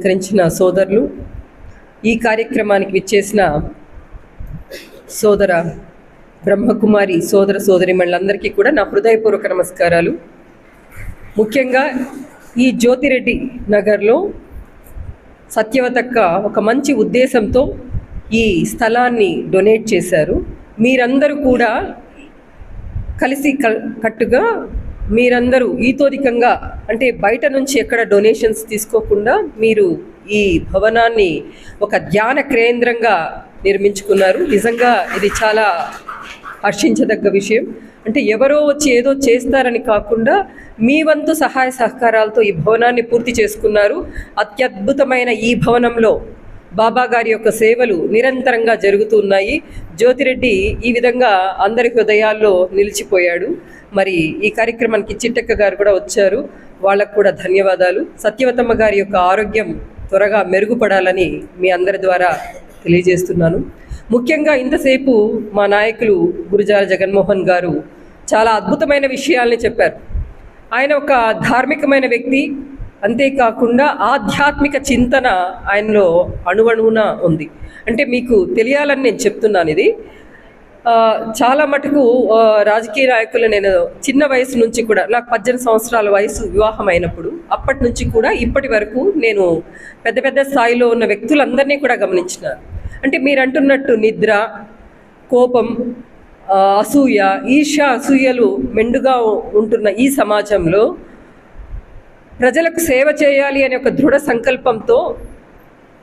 అలంకరించిన సోదరులు, ఈ కార్యక్రమానికి విచ్చేసిన సోదర బ్రహ్మకుమారి సోదర సోదరిమణులందరికీ కూడా నా హృదయపూర్వక నమస్కారాలు. ముఖ్యంగా ఈ జ్యోతిరెడ్డి నగర్లో సత్యవతక్క ఒక మంచి ఉద్దేశంతో ఈ స్థలాన్ని డొనేట్ చేశారు. మీరందరూ కూడా కలిసి కట్టుగా మీరందరూ ఈతోధికంగా అంటే బయట నుంచి ఎక్కడ డొనేషన్స్ తీసుకోకుండా మీరు ఈ భవనాన్ని ఒక ధ్యాన కేంద్రంగా నిర్మించుకున్నారు. నిజంగా ఇది చాలా హర్షించదగ్గ విషయం. అంటే ఎవరో వచ్చి ఏదో చేస్తారని కాకుండా మీ వంతు సహాయ సహకారాలతో ఈ భవనాన్ని పూర్తి చేసుకున్నారు. అత్యద్భుతమైన ఈ భవనంలో బాబా గారి యొక్క సేవలు నిరంతరంగా జరుగుతున్నాయి. జ్యోతిరెడ్డి ఈ విధంగా అందరి హృదయాల్లో నిలిచిపోయాడు. మరి ఈ కార్యక్రమానికి చిట్టక్క గారు కూడా వచ్చారు, వాళ్ళకు కూడా ధన్యవాదాలు. సత్యవతమ్మ గారి యొక్క ఆరోగ్యం త్వరగా మెరుగుపడాలని మీ అందరి ద్వారా తెలియజేస్తున్నాను. ముఖ్యంగా ఇంతసేపు మా నాయకులు గురుజాల జగన్మోహన్ గారు చాలా అద్భుతమైన విషయాల్ని చెప్పారు. ఆయన ఒక ధార్మికమైన వ్యక్తి, అంతేకాకుండా ఆధ్యాత్మిక చింతన ఆయనలో అణువణువున ఉంది. అంటే మీకు తెలియాలని నేను చెప్తున్నాను. ఇది చాలా మటుకు రాజకీయ నాయకులు నేను చిన్న వయసు నుంచి కూడా, నాకు 18 సంవత్సరాల వయసు వివాహం అయినప్పుడు అప్పటి నుంచి కూడా ఇప్పటి వరకు నేను పెద్ద పెద్ద స్థాయిలో ఉన్న వ్యక్తులందరినీ కూడా గమనించినాను. అంటే మీరు అంటున్నట్టు నిద్ర, కోపం, అసూయ, ఈర్ష్య, అసూయలు మెండుగా ఉంటున్న ఈ సమాజంలో ప్రజలకు సేవ చేయాలి అనే ఒక దృఢ సంకల్పంతో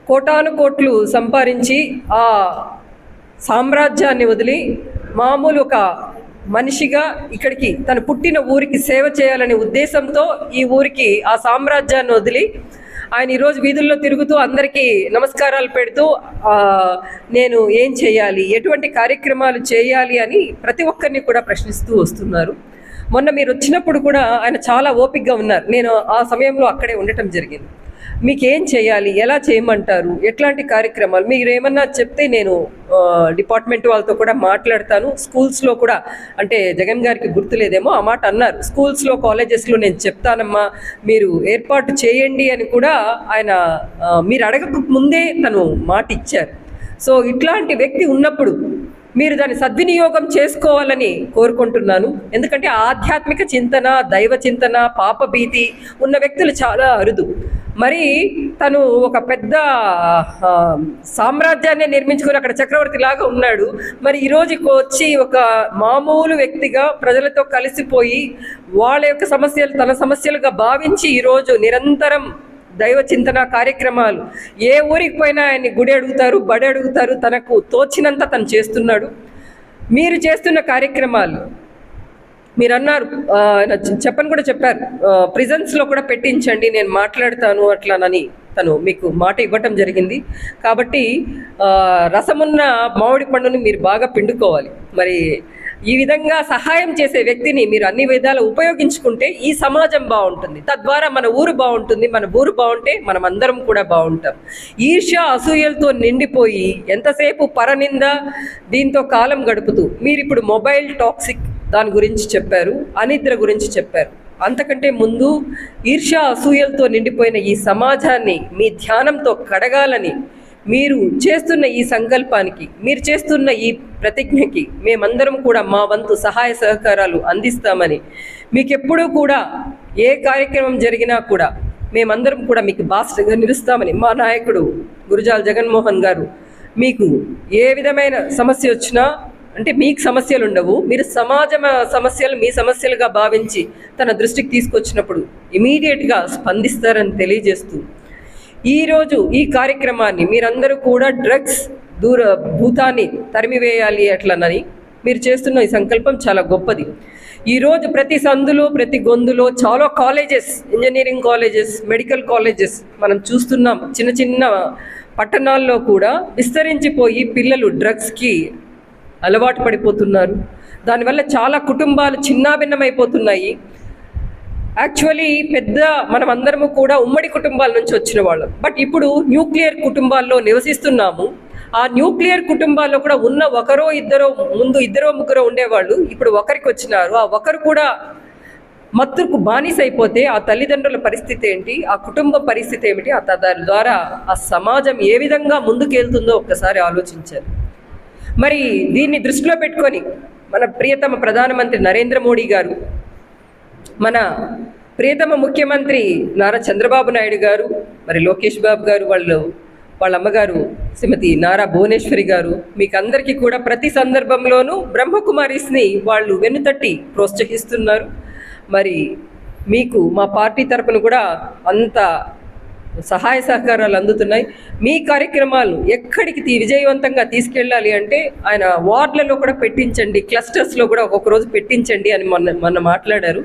కోటాను కోట్లు సంపాదించి ఆ సామ్రాజ్యాన్ని వదిలి మామూలు ఒక మనిషిగా ఇక్కడికి తను పుట్టిన ఊరికి సేవ చేయాలనే ఉద్దేశంతో ఈ ఊరికి ఆ సామ్రాజ్యాన్ని వదిలి ఆయన ఈరోజు వీధుల్లో తిరుగుతూ అందరికీ నమస్కారాలు పెడుతూ నేను ఏం చేయాలి, ఎటువంటి కార్యక్రమాలు చేయాలి అని ప్రతి ఒక్కరిని కూడా ప్రశ్నిస్తూ వస్తున్నారు. మొన్న మీరు వచ్చినప్పుడు కూడా ఆయన చాలా ఓపికగా ఉన్నారు. నేను ఆ సమయంలో అక్కడే ఉండటం జరిగింది. మీకేం చేయాలి, ఎలా చేయమంటారు, ఎట్లాంటి కార్యక్రమాలు మీరు ఏమన్నా చెప్తే నేను డిపార్ట్మెంట్ వాళ్ళతో కూడా మాట్లాడతాను. స్కూల్స్లో కూడా, అంటే జగన్ గారికి గుర్తులేదేమో ఆ మాట అన్నారు, స్కూల్స్లో కాలేజెస్లో నేను చెప్తానమ్మా, మీరు ఏర్పాటు చేయండి అని కూడా ఆయన మీరు అడగక ముందే తను మాట ఇచ్చారు. సో ఇట్లాంటి వ్యక్తి ఉన్నప్పుడు మీరు దాన్ని సద్వినియోగం చేసుకోవాలని కోరుకుంటున్నాను. ఎందుకంటే ఆధ్యాత్మిక చింతన, దైవ చింతన, పాపభీతి ఉన్న వ్యక్తులు చాలా అరుదు. మరి తను ఒక పెద్ద సామ్రాజ్యాన్ని నిర్మించుకుని అక్కడ చక్రవర్తి లాగా ఉన్నాడు. మరి ఈరోజు వచ్చి ఒక మామూలు వ్యక్తిగా ప్రజలతో కలిసిపోయి వాళ్ళ యొక్క సమస్యలు తన సమస్యలుగా భావించి ఈరోజు నిరంతరం దైవ చింతన కార్యక్రమాలు, ఏ ఊరికి పోయినా ఆయన్ని గుడి అడుగుతారు, బడి అడుగుతారు, తనకు తోచినంత తను చేస్తున్నాడు. మీరు చేస్తున్న కార్యక్రమాలు మీరు అన్నారు, చెప్పని కూడా చెప్పారు, ప్రిజన్స్లో కూడా పెట్టించండి, నేను మాట్లాడతాను అట్లానని తను మీకు మాట ఇవ్వటం జరిగింది. కాబట్టి రసమున్న మామిడి పండుని మీరు బాగా పిండుకోవాలి. మరి ఈ విధంగా సహాయం చేసే వ్యక్తిని మీరు అన్ని విధాలు ఉపయోగించుకుంటే ఈ సమాజం బాగుంటుంది, తద్వారా మన ఊరు బాగుంటుంది. మన ఊరు బాగుంటే మనం అందరం కూడా బాగుంటాం. ఈర్ష్య, అసూయలతో నిండిపోయి ఎంతసేపు పరనింద దీంతో కాలం గడుపుతూ మీరు ఇప్పుడు మొబైల్ టాక్సిక్ దాని గురించి చెప్పారు, అనిద్ర గురించి చెప్పారు. అంతకంటే ముందు ఈర్ష్య, అసూయలతో నిండిపోయిన ఈ సమాజాన్ని మీ ధ్యానంతో కడగాలని మీరు చేస్తున్న ఈ సంకల్పానికి, మీరు చేస్తున్న ఈ ప్రతిజ్ఞకి మేమందరం కూడా మా వంతు సహాయ సహకారాలు అందిస్తామని, మీకు ఎప్పుడూ కూడా ఏ కార్యక్రమం జరిగినా కూడా మేమందరం కూడా మీకు బాస్టర్గా నిలుస్తామని మా నాయకుడు గురుజాల జగన్మోహన్ గారు, మీకు ఏ విధమైన సమస్య వచ్చినా, అంటే మీకు సమస్యలు ఉండవు, మీరు సమాజ సమస్యలు మీ సమస్యలుగా భావించి తన దృష్టికి తీసుకొచ్చినప్పుడు ఇమీడియట్గా స్పందిస్తారని తెలియజేస్తూ, ఈరోజు ఈ కార్యక్రమాన్ని మీరందరూ కూడా డ్రగ్స్ భూతాన్ని తరిమివేయాలి అట్లనని మీరు చేస్తున్న ఈ సంకల్పం చాలా గొప్పది. ఈరోజు ప్రతి సందులో, ప్రతి గొంతులో చాలా colleges, engineering colleges, medical colleges మనం చూస్తున్నాం. చిన్న చిన్న పట్టణాల్లో కూడా విస్తరించిపోయి పిల్లలు డ్రగ్స్కి అలవాటు పడిపోతున్నారు. దానివల్ల చాలా కుటుంబాలు చిన్నాభిన్నమైపోతున్నాయి. యాక్చువల్లీ మనం అందరము కూడా ఉమ్మడి కుటుంబాల నుంచి వచ్చిన వాళ్ళం, బట్ ఇప్పుడు న్యూక్లియర్ కుటుంబాల్లో నివసిస్తున్నాము. ఆ న్యూక్లియర్ కుటుంబాల్లో కూడా ఉన్న ఒకరో ఇద్దరో, ముందు ఇద్దరో ముగ్గురో ఉండేవాళ్ళు, ఇప్పుడు ఒకరికి వచ్చినారు. ఆ ఒకరు కూడా మత్తుకు బానిస అయిపోతే ఆ తల్లిదండ్రుల పరిస్థితి ఏంటి, ఆ కుటుంబ పరిస్థితి ఏమిటి, దాని ద్వారా ఆ సమాజం ఏ విధంగా ముందుకెళ్తుందో ఒక్కసారి ఆలోచించారు. మరి దీన్ని దృష్టిలో పెట్టుకొని మన ప్రియతమ ప్రధానమంత్రి నరేంద్ర మోడీ గారు, మన ప్రియతమ ముఖ్యమంత్రి నారా చంద్రబాబు నాయుడు గారు, మరి లోకేష్ బాబు గారు, వాళ్ళ అమ్మగారు శ్రీమతి నారా భువనేశ్వరి గారు, మీకు అందరికీ కూడా ప్రతి సందర్భంలోనూ బ్రహ్మకుమారీస్ని వాళ్ళు వెన్నుతట్టి ప్రోత్సహిస్తున్నారు. మరి మీకు మా పార్టీ తరపున కూడా అంత సహాయ సహకారాలు అందుతున్నాయి. మీ కార్యక్రమాలు ఎక్కడికి విజయవంతంగా తీసుకెళ్ళాలి అంటే ఆయన వార్డులలో కూడా పెట్టించండి, క్లస్టర్స్లో కూడా ఒక్కొక్క రోజు పెట్టించండి అని మొన్న మాట్లాడారు.